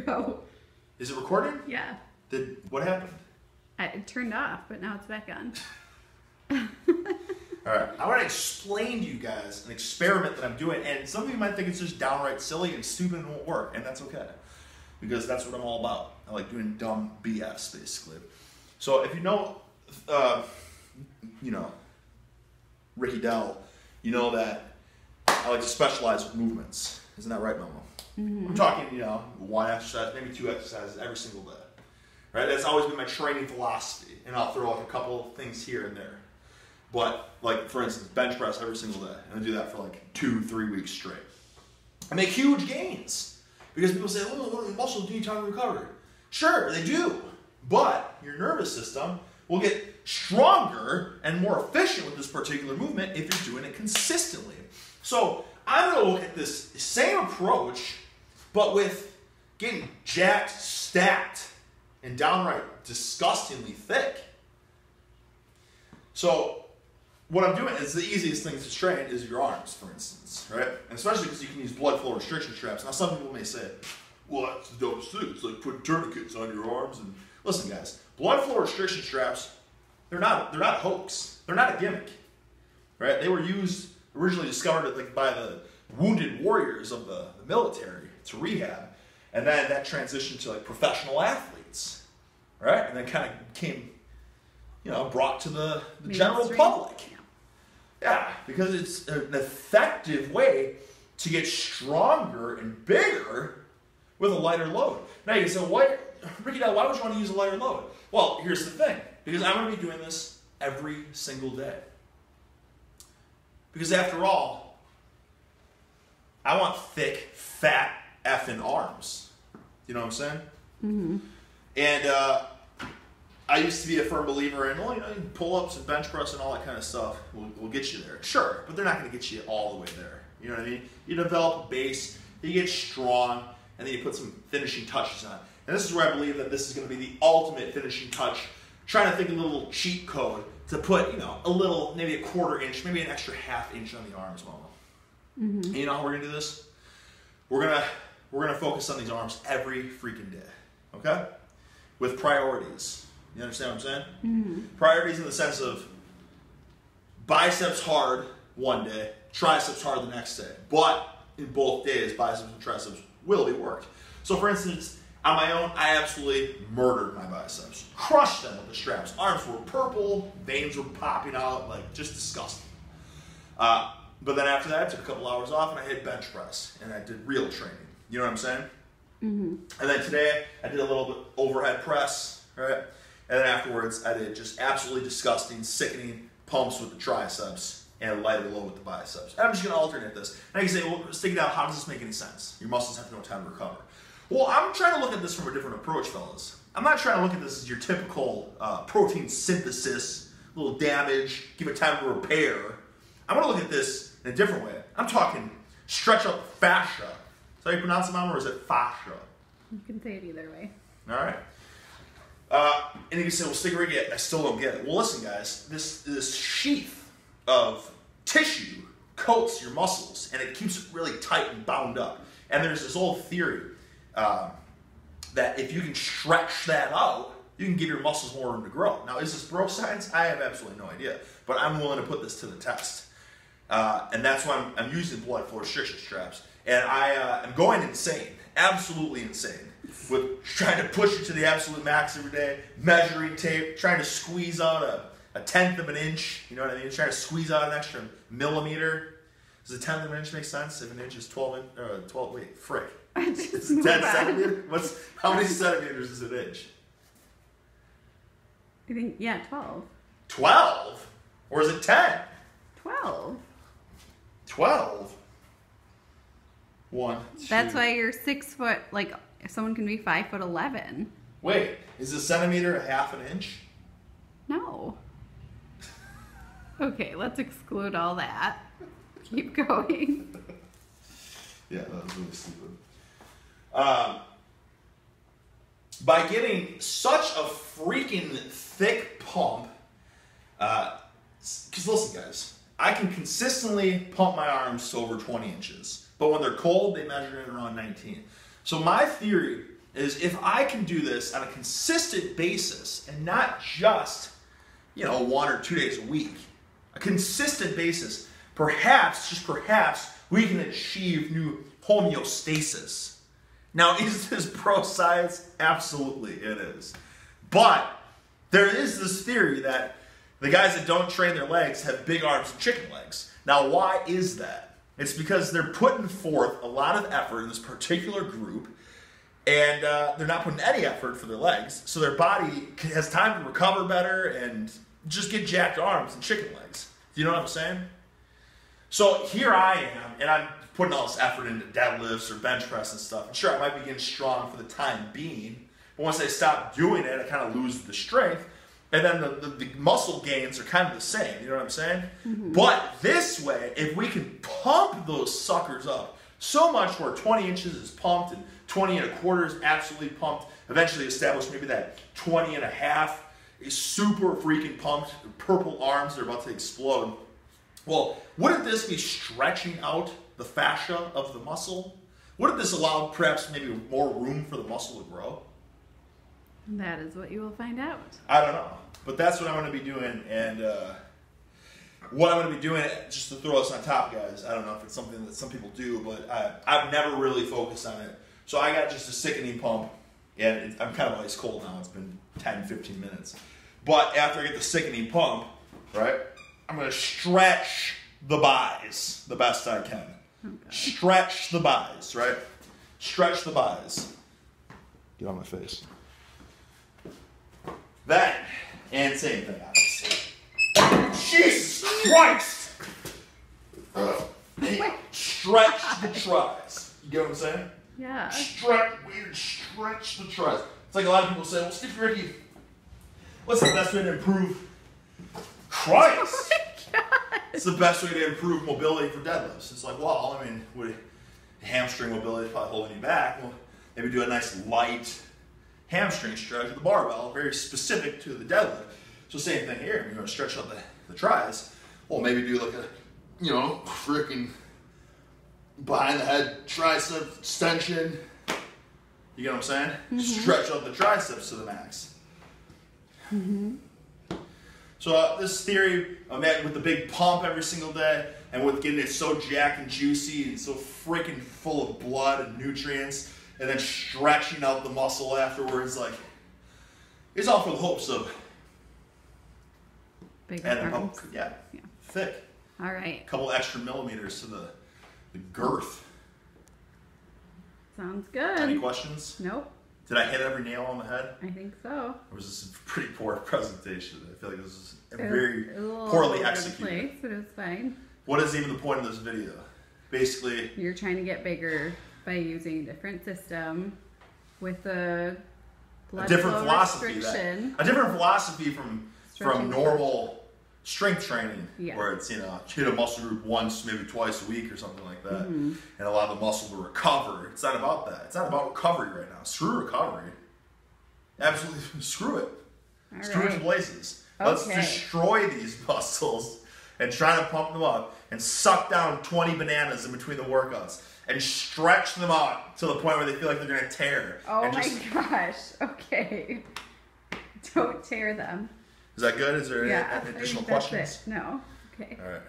ago. Is it recording? Yeah. What happened? It turned off, but now it's back on. All right, I want to explain to you guys an experiment that I'm doing, and some of you might think it's just downright silly and stupid and won't work, and that's okay, because that's what I'm all about. I like doing dumb BS, basically. So if you know Ricky Dell, you know that I like to specialize with movements. Isn't that right, Momo? Mm-hmm. I'm talking, one exercise, maybe two exercises every single day. Right? That's always been my training philosophy, and I'll throw like a couple of things here and there. But, like, for instance, bench press every single day. And I do that for like 2-3 weeks straight. I make huge gains. Because people say, oh, what muscles do you need time to recover? Sure, they do. But your nervous system will get stronger and more efficient with this particular movement if you're doing it consistently. So I'm going to look at this same approach, but with getting jacked, stacked, and downright disgustingly thick. So what I'm doing is the easiest thing to train is your arms, for instance, right? And especially because you can use blood flow restriction straps. Now, some people may say, well, that's the dopest thing. It's like putting tourniquets on your arms. And listen, guys, blood flow restriction straps, they're not a hoax. They're not a gimmick, right? They were originally discovered by the wounded warriors of the military to rehab. And then that transitioned to professional athletes, right? And then kind of became, brought to the general public. Yeah, because it's an effective way to get stronger and bigger with a lighter load. Now you say, Ricky, why would you want to use a lighter load? Well, here's the thing. Because I'm going to be doing this every single day. Because after all, I want thick, fat, effing arms. You know what I'm saying? Mm-hmm. And I used to be a firm believer in, pull-ups and bench press and all that kind of stuff will get you there. Sure, but they're not going to get you all the way there. You know what I mean? You develop a base, you get strong, and then you put some finishing touches on. And this is where I believe that this is going to be the ultimate finishing touch. Trying to think of a little cheat code to put, a little, maybe a quarter inch, maybe an extra half inch on the arms, Momo. Mm-hmm. And you know how we're going to do this? We're gonna focus on these arms every freaking day, okay? With priorities. You understand what I'm saying? Mm-hmm. Priorities in the sense of biceps hard one day, triceps hard the next day. But in both days, biceps and triceps will be worked. So for instance, on my own, I absolutely murdered my biceps. Crushed them with the straps. Arms were purple, veins were popping out, just disgusting. But then after that, I took a couple hours off and I hit bench press. And I did real training. You know what I'm saying? Mm-hmm. And then today, I did a little bit overhead press, right? And then afterwards, I did just absolutely disgusting, sickening pumps with the triceps and a lighter load with the biceps. And I'm just going to alternate this. Now you say, well, stick it out, how does this make any sense? Your muscles have no time to recover. Well, I'm trying to look at this from a different approach, fellas. I'm not trying to look at this as your typical protein synthesis, little damage, give it time to repair. I'm going to look at this in a different way. I'm talking stretch out the fascia. Is that how you pronounce it, Mom, or is it fascia? You can say it either way. All right. And you can say, well, Stig Ricky, I still don't get it. Well, listen, guys, this sheath of tissue coats your muscles, and it keeps it really tight and bound up. And there's this old theory that if you can stretch that out, you can give your muscles more room to grow. Now, is this bro science? I have absolutely no idea, but I'm willing to put this to the test. And that's why I'm using blood flow restriction straps. And I am going insane, absolutely insane, with trying to push it to the absolute max every day, measuring tape, trying to squeeze out a tenth of an inch, you know what I mean? Trying to squeeze out an extra millimeter. Does a tenth of an inch make sense if an inch is 12, frick. It's 10 centimeters? How many centimeters is an inch? I think, 12. 12? Or is it 10? 12. 12? 1, 2. That's why you're 6 foot, if someone can be 5'11". Wait, is a centimeter a half an inch? No. Okay, let's exclude all that. Keep going. Yeah, that was really stupid. By getting such a freaking thick pump, because listen, guys, I can consistently pump my arms to over 20 inches, but when they're cold, they measure in around 19. So my theory is if I can do this on a consistent basis and not just, 1 or 2 days a week, a consistent basis, perhaps, just perhaps, we can achieve new homeostasis. Now, is this pro science? Absolutely, it is. But there is this theory that the guys that don't train their legs have big arms and chicken legs. Now, why is that? It's because they're putting forth a lot of effort in this particular group, and they're not putting any effort for their legs, so their body has time to recover better and just get jacked arms and chicken legs. Do you know what I'm saying? So here I am, and I'm putting all this effort into deadlifts or bench press and stuff. And sure, I might be getting strong for the time being, but once I stop doing it, I kind of lose the strength. And then the muscle gains are kind of the same, you know what I'm saying? Mm-hmm. But this way, if we can pump those suckers up so much where 20 inches is pumped and 20 and a quarter is absolutely pumped, eventually establish maybe that 20 and a half is super freaking pumped, purple arms that are about to explode. Well, wouldn't this be stretching out the fascia of the muscle? Wouldn't this allow perhaps maybe more room for the muscle to grow? That is what you will find out. I don't know. But that's what I'm going to be doing. And what I'm going to be doing, just to throw this on top, guys, I don't know if it's something that some people do, but I've never really focused on it. So I got just a sickening pump. And I'm kind of ice cold now. It's been 10, 15 minutes. But after I get the sickening pump, right, I'm going to stretch the buys the best I can. Okay. Stretch the buys, right? Stretch the buys. Get on my face. Then, and same thing, obviously. Jesus Christ! Stretch the tries. You get what I'm saying? Yeah. Stretch the tries. It's like a lot of people say, well, Steve Ricky, what's the best way to improve Christ? Oh, it's the best way to improve mobility for deadlifts. It's like, well, I mean, with hamstring mobility is probably holding you back. Well, maybe do a nice light hamstring stretch with the barbell, very specific to the deadlift. So same thing here. You're going to stretch out the tris. Well, maybe do like a, freaking behind the head tricep extension. You get what I'm saying? Mm-hmm. Stretch out the triceps to the max. Mm-hmm. So this theory, man, with the big pump every single day, and with getting it so jacked and juicy and so freaking full of blood and nutrients, and then stretching out the muscle afterwards, like, it's all for the hopes of bigger arms. Yeah, thick. All right. A couple extra millimeters to the girth. Sounds good. Any questions? Nope. Did I hit every nail on the head? I think so. Or was this a pretty poor presentation? I feel like this was very poorly executed. But it was fine. What is even the point of this video? Basically, you're trying to get bigger by using a different system with a blood different flow philosophy. restriction. A different philosophy from Stretching normal strength training, yeah. where it's, hit a muscle group once, maybe twice a week or something like that, mm-hmm. and allow the muscle to recover. It's not about that. It's not about recovery right now. Screw recovery. Absolutely screw it. All screw it right. to places. Okay. Let's destroy these muscles and try to pump them up and suck down 20 bananas in between the workouts and stretch them out to the point where they feel like they're going to tear. Oh my gosh. Okay. Don't tear them. Is that good? Is there any I additional think that's questions? it. No. Okay. All right.